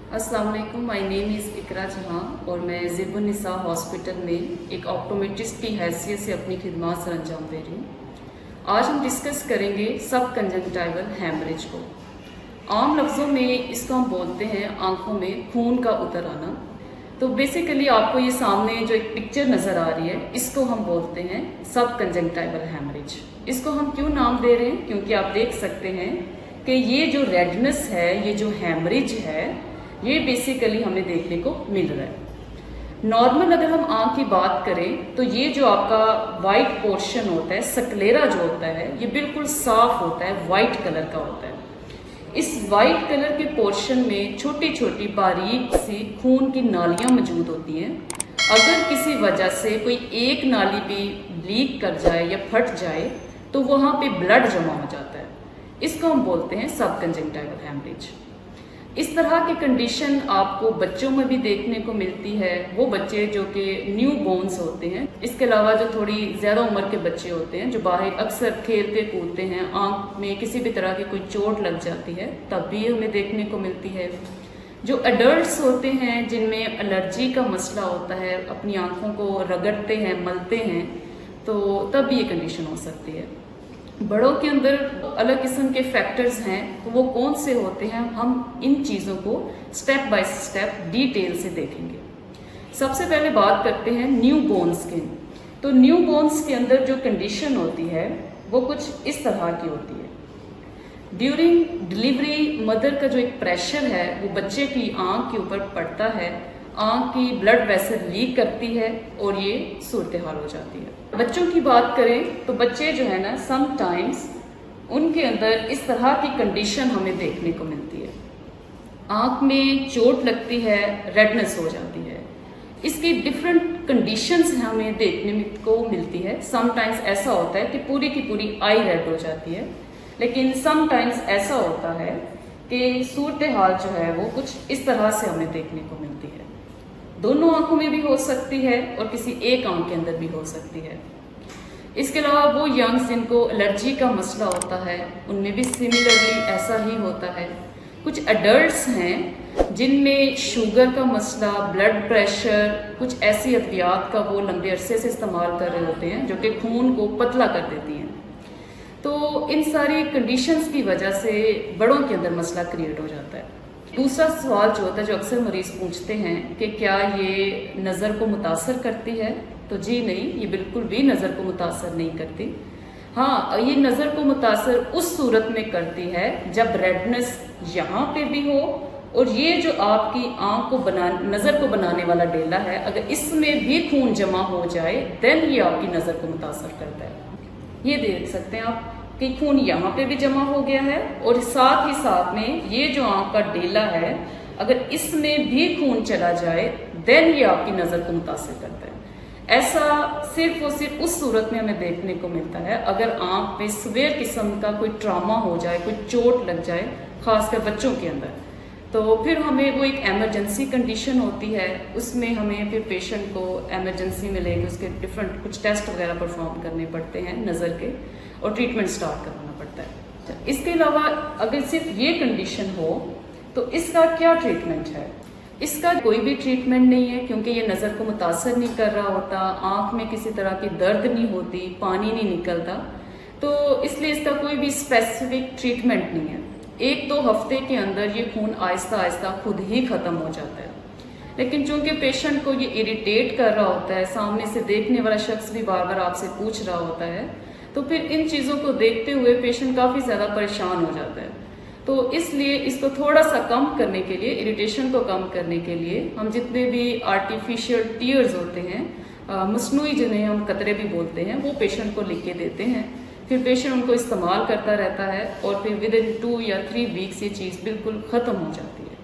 अस्सलाम वालेकुम, my name is इकरा जहां और मैं ज़िबुन्निसा हॉस्पिटल में एक ऑप्टोमेट्रिस्ट की हैसियत से अपनी खिदमत सर अंजाम दे रही हूँ। आज हम डिस्कस करेंगे सब कंजंक्टिवल हैमरेज को। आम लफ्ज़ों में इसको हम बोलते हैं आंखों में खून का उतर आना। तो बेसिकली आपको ये सामने जो एक पिक्चर नज़र आ रही है, इसको हम बोलते हैं सब कंजंक्टिवल हैमरेज। इसको हम क्यों नाम दे रहे हैं? क्योंकि आप देख सकते हैं कि ये जो रेडनेस है, ये जो हैमरेज है, ये बेसिकली हमें देखने को मिल रहा है। नॉर्मल अगर हम आँख की बात करें तो ये जो आपका वाइट पोर्शन होता है, स्क्लेरा जो होता है, ये बिल्कुल साफ होता है, वाइट कलर का होता है। इस वाइट कलर के पोर्शन में छोटी छोटी बारीक सी खून की नालियाँ मौजूद होती हैं। अगर किसी वजह से कोई एक नाली भी लीक कर जाए या फट जाए तो वहाँ पे ब्लड जमा हो जाता है। इसको हम बोलते हैं सब कंजंक्टिवल हैमरेज। इस तरह की कंडीशन आपको बच्चों में भी देखने को मिलती है। वो बच्चे जो कि न्यू बोर्न्स होते हैं, इसके अलावा जो थोड़ी ज़्यादा उम्र के बच्चे होते हैं, जो बाहर अक्सर खेलते कूदते हैं, आँख में किसी भी तरह की कोई चोट लग जाती है, तब भी हमें देखने को मिलती है। जो एडल्ट्स होते हैं जिनमें एलर्जी का मसला होता है, अपनी आँखों को रगड़ते हैं, मलते हैं, तो तब भी ये कंडीशन हो सकती है। बड़ों के अंदर अलग किस्म के फैक्टर्स हैं, तो वो कौन से होते हैं, हम इन चीज़ों को स्टेप बाय स्टेप डिटेल से देखेंगे। सबसे पहले बात करते हैं न्यू बोर्न स्किन। तो न्यू बोर्न्स के अंदर जो कंडीशन होती है वो कुछ इस तरह की होती है। ड्यूरिंग डिलीवरी मदर का जो एक प्रेशर है वो बच्चे की आँख के ऊपर पड़ता है, आँख की ब्लड वेसल लीक करती है और ये सूरत हाल हो जाती है। बच्चों की बात करें तो बच्चे जो है ना, समटाइम्स उनके अंदर इस तरह की कंडीशन हमें देखने को मिलती है। आँख में चोट लगती है, रेडनेस हो जाती है। इसकी डिफरेंट कंडीशंस हमें देखने को मिलती है। समटाइम्स ऐसा होता है कि पूरी की पूरी आई रेड हो जाती है, लेकिन समटाइम्स ऐसा होता है कि सूरत हाल जो है वो कुछ इस तरह से हमें देखने को मिलती है। दोनों आंखों में भी हो सकती है और किसी एक आंख के अंदर भी हो सकती है। इसके अलावा वो यंग्स जिनको एलर्जी का मसला होता है, उनमें भी सिमिलरली ऐसा ही होता है। कुछ एडल्ट्स हैं जिनमें शुगर का मसला, ब्लड प्रेशर, कुछ ऐसी अद्वियात का वो लंबे अरसे से इस्तेमाल कर रहे होते हैं जो कि खून को पतला कर देती हैं। तो इन सारी कंडीशंस की वजह से बड़ों के अंदर मसला क्रिएट हो जाता है। दूसरा सवाल जो होता है, जो अक्सर मरीज़ पूछते हैं कि क्या ये नज़र को मुतासर करती है, तो जी नहीं, ये बिल्कुल भी नज़र को मुतासर नहीं करती। हाँ, ये नज़र को मुतासर उस सूरत में करती है जब रेडनेस यहाँ पे भी हो और ये जो आपकी आँख को नज़र को बनाने वाला डेला है, अगर इसमें भी खून जमा हो जाए देन ये आपकी नज़र को मुतासर करता है। ये देख सकते हैं आप कि खून यहाँ पे भी जमा हो गया है और साथ ही साथ में ये जो आँख का डेला है, अगर इसमें भी खून चला जाए देन ये आपकी नज़र को मुतासर करता है। ऐसा सिर्फ और सिर्फ उस सूरत में हमें देखने को मिलता है अगर आँख में सीवियर किस्म का कोई ट्रॉमा हो जाए, कोई चोट लग जाए, खासकर बच्चों के अंदर, तो फिर हमें वो एक एमरजेंसी कंडीशन होती है। उसमें हमें फिर पेशेंट को एमरजेंसी में लेके उसके डिफरेंट कुछ टेस्ट वगैरह परफॉर्म करने पड़ते हैं नज़र के, और ट्रीटमेंट स्टार्ट करवाना पड़ता है। इसके अलावा अगर सिर्फ ये कंडीशन हो तो इसका क्या ट्रीटमेंट है? इसका कोई भी ट्रीटमेंट नहीं है, क्योंकि ये नज़र को मुतासर नहीं कर रहा होता, आँख में किसी तरह की दर्द नहीं होती, पानी नहीं निकलता, तो इसलिए इसका कोई भी स्पेसिफिक ट्रीटमेंट नहीं है। 1-2 हफ्ते के अंदर ये खून आहिस्ता आहिस्ता खुद ही ख़त्म हो जाता है। लेकिन चूंकि पेशेंट को ये इरिटेट कर रहा होता है, सामने से देखने वाला शख्स भी बार बार आपसे पूछ रहा होता है, तो फिर इन चीज़ों को देखते हुए पेशेंट काफ़ी ज़्यादा परेशान हो जाता है। तो इसलिए इसको थोड़ा सा कम करने के लिए, इरिटेशन को कम करने के लिए, हम जितने भी आर्टिफिशियल टीयर्स होते हैं, मसनूई जिन्हें हम कतरे भी बोलते हैं, वो पेशेंट को लिख के देते हैं। फिर पेशेंट उनको इस्तेमाल करता रहता है और फिर विदिन 2 या 3 वीक्स ये चीज़ बिल्कुल ख़त्म हो जाती है।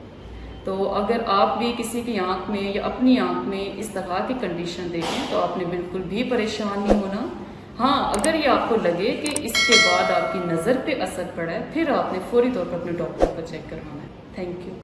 तो अगर आप भी किसी की आँख में या अपनी आँख में इस तरह की कंडीशन देखें तो आपने बिल्कुल भी परेशान नहीं होना। हाँ, अगर ये आपको लगे कि इसके बाद आपकी नज़र पे असर पड़ा है, फिर आपने फौरी तौर पर अपने डॉक्टर को चेक करवाना है। Thank you.